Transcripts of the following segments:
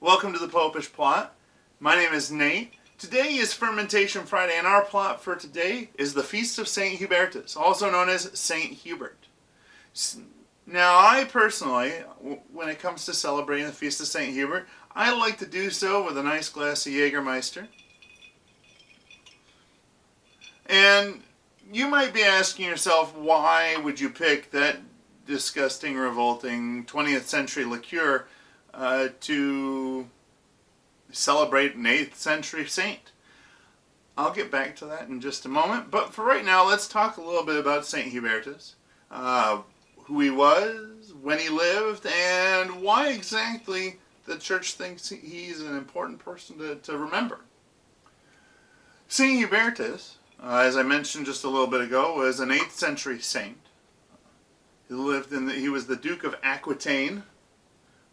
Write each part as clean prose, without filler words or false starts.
Welcome to the Popish plot. My name is Nate. Today is Fermentation Friday, and our plot for today is the Feast of St. Hubertus, also known as St. Hubert. Now, I personally, when it comes to celebrating the Feast of St. Hubert, I like to do so with a nice glass of Jaegermeister. And you might be asking yourself, why would you pick that disgusting, revolting 20th century liqueur to celebrate an 8th century saint? I'll get back to that in just a moment, but for right now, let's talk a little bit about St. Hubertus, who he was, when he lived, and why exactly the church thinks he's an important person to remember. St. Hubertus, as I mentioned just a little bit ago, was an 8th century saint. He was the Duke of Aquitaine,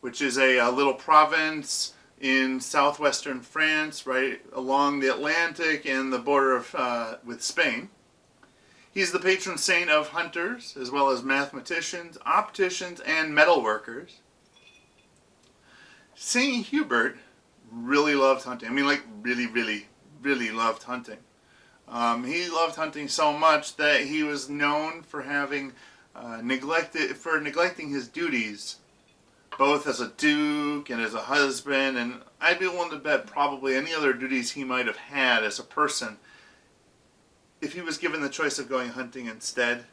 which is a little province in southwestern France, right along the Atlantic and the border with Spain. He's the patron saint of hunters, as well as mathematicians, opticians, and metal workers. St. Hubert really loved hunting. I mean, like, really loved hunting. He loved hunting so much that he was known for having neglecting his duties, both as a duke and as a husband, and I'd be willing to bet probably any other duties he might have had as a person. If he was given the choice of going hunting instead,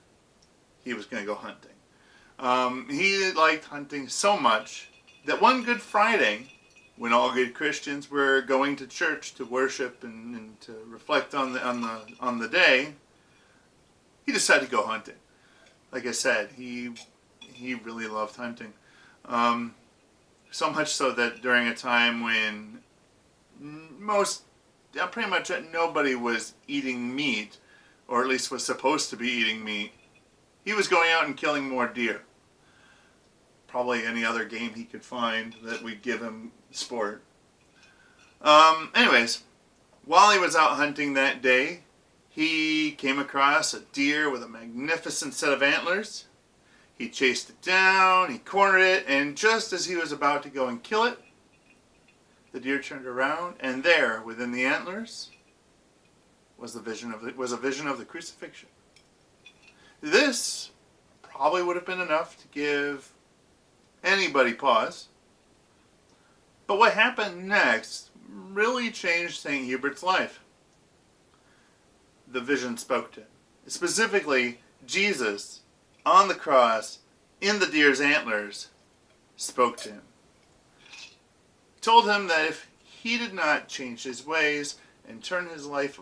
he was going to go hunting. He liked hunting so much that one Good Friday, when all good Christians were going to church to worship and to reflect on the day, he decided to go hunting. Like I said, he really loved hunting. So much so that during a time when pretty much nobody was eating meat, or at least was supposed to be eating meat, he was going out and killing more deer. Probably any other game he could find that would give him sport. Anyways, while he was out hunting that day, he came across a deer with a magnificent set of antlers. He chased it down, he cornered it, and just as he was about to go and kill it, the deer turned around, and there, within the antlers, was a vision of the crucifixion. This probably would have been enough to give anybody pause. But what happened next really changed St. Hubert's life. The vision spoke to him. Specifically, Jesus, on the cross, in the deer's antlers, spoke to him. Told him that if he did not change his ways and turn his life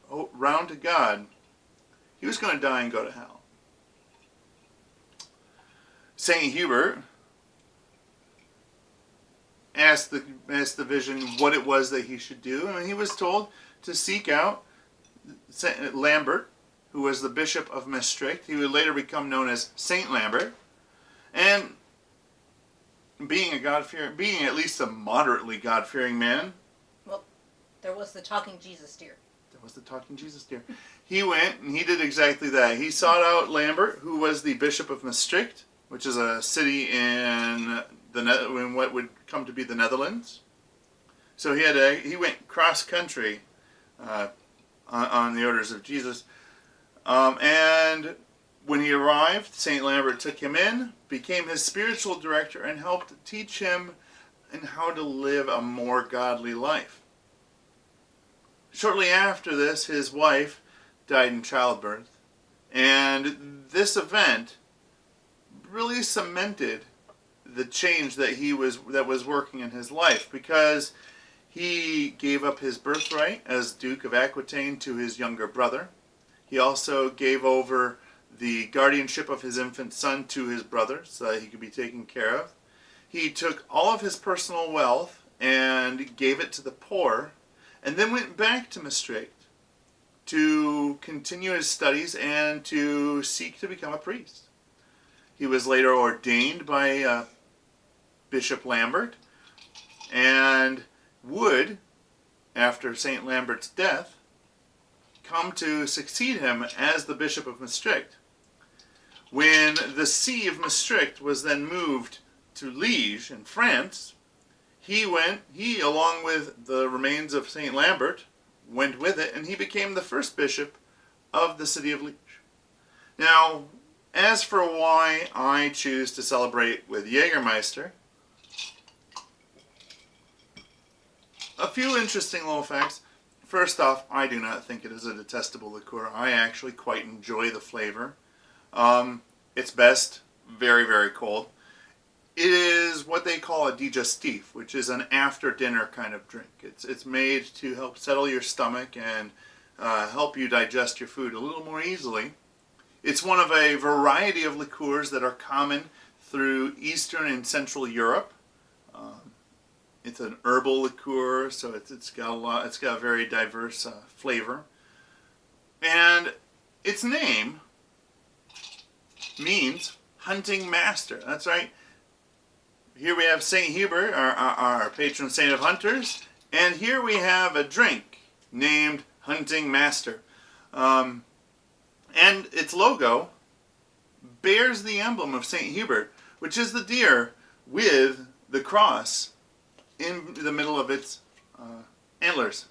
round to God, he was going to die and go to hell. St. Hubert asked the vision what it was that he should do, and he was told to seek out Saint Lambert, who was the Bishop of Maastricht. He would later become known as Saint Lambert. And being at least a moderately God-fearing man. Well, there was the talking Jesus deer. He went and he did exactly that. He sought out Lambert, who was the Bishop of Maastricht, which is a city in what would come to be the Netherlands. So he went cross-country on the orders of Jesus. And when he arrived, St. Lambert took him in, became his spiritual director, and helped teach him how to live a more godly life. Shortly after this, his wife died in childbirth, and this event really cemented the change that was working in his life, because he gave up his birthright as Duke of Aquitaine to his younger brother. He also gave over the guardianship of his infant son to his brother so that he could be taken care of. He took all of his personal wealth and gave it to the poor, and then went back to Maastricht to continue his studies and to seek to become a priest. He was later ordained by Bishop Lambert, and would, after St. Lambert's death, come to succeed him as the Bishop of Maastricht. When the see of Maastricht was then moved to Liège in France, he along with the remains of St. Lambert, went with it, and he became the first bishop of the city of Liege. Now, as for why I choose to celebrate with Jaegermeister, a few interesting little facts. First off, I do not think it is a detestable liqueur. I actually quite enjoy the flavor. It's best very, very cold. It is what they call a digestif, which is an after-dinner kind of drink. It's made to help settle your stomach and help you digest your food a little more easily. It's one of a variety of liqueurs that are common through Eastern and Central Europe. It's an herbal liqueur, so it's got a very diverse flavor. And its name means hunting master. That's right. Here we have Saint Hubert, our patron saint of hunters, and here we have a drink named Hunting Master. And its logo bears the emblem of Saint Hubert, which is the deer with the cross in the middle of its antlers.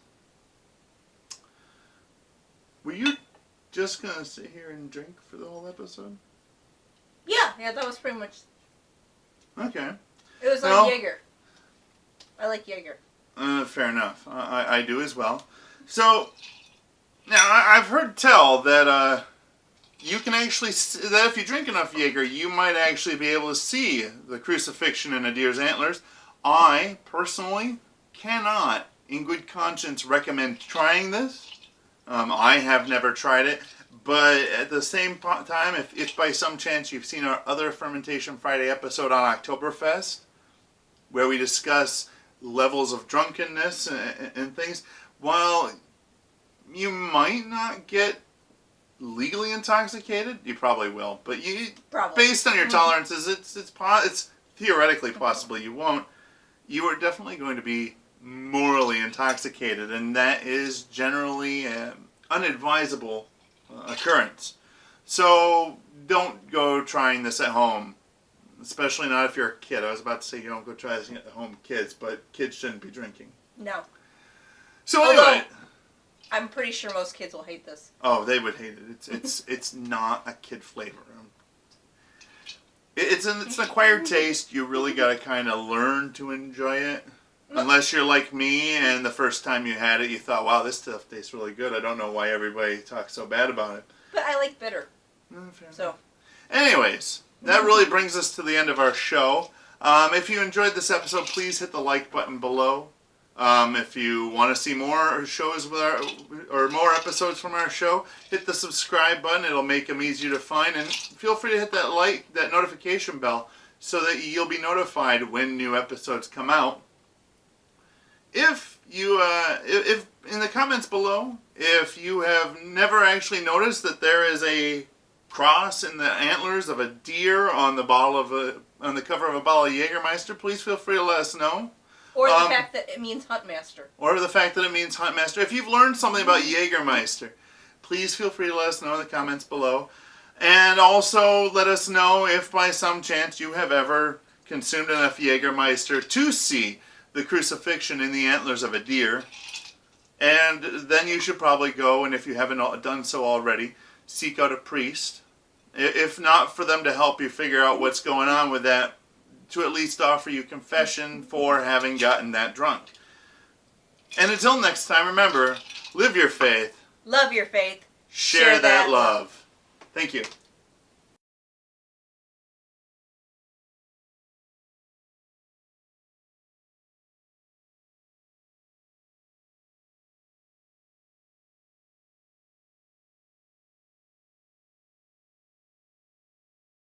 Were you just going to sit here and drink for the whole episode? Yeah, that was pretty much... Okay. It was like Jaeger. I like Jaeger. Fair enough. I do as well. So, now I've heard tell that you can actually, that if you drink enough Jaeger, you might actually be able to see the crucifixion in a deer's antlers. I, personally, cannot, in good conscience, recommend trying this. I have never tried it. But at the same time, if by some chance you've seen our other Fermentation Friday episode on Oktoberfest, where we discuss levels of drunkenness and things, while you might not get legally intoxicated, you probably will. But based on your tolerances, it's theoretically possible you won't. You are definitely going to be morally intoxicated, and that is generally an unadvisable occurrence. So don't go trying this at home, especially not if you're a kid. I was about to say you don't go try this at home, kids, but kids shouldn't be drinking. No. So anyway, I'm pretty sure most kids will hate this. Oh, they would hate it. It's not a kid flavor. It's an acquired taste. You really got to kind of learn to enjoy it. Unless you're like me and the first time you had it, you thought, wow, this stuff tastes really good. I don't know why everybody talks so bad about it. But I like bitter. Anyways, that really brings us to the end of our show. If you enjoyed this episode, please hit the like button below. If you want to see more shows or more episodes from our show, hit the subscribe button. It'll make them easier to find. And feel free to hit that notification bell so that you'll be notified when new episodes come out. If in the comments below, if you have never actually noticed that there is a cross in the antlers of a deer on the cover of a bottle of Jaegermeister, please feel free to let us know. Or the fact that it means Huntmaster. Or the fact that it means Huntmaster. If you've learned something about Jaegermeister, please feel free to let us know in the comments below. And also let us know if by some chance you have ever consumed enough Jaegermeister to see the crucifixion in the antlers of a deer. And then you should probably go, and if you haven't done so already, seek out a priest. If not for them to help you figure out what's going on with that, to at least offer you confession for having gotten that drunk. And until next time, remember, live your faith. Love your faith. Share that love. Thank you.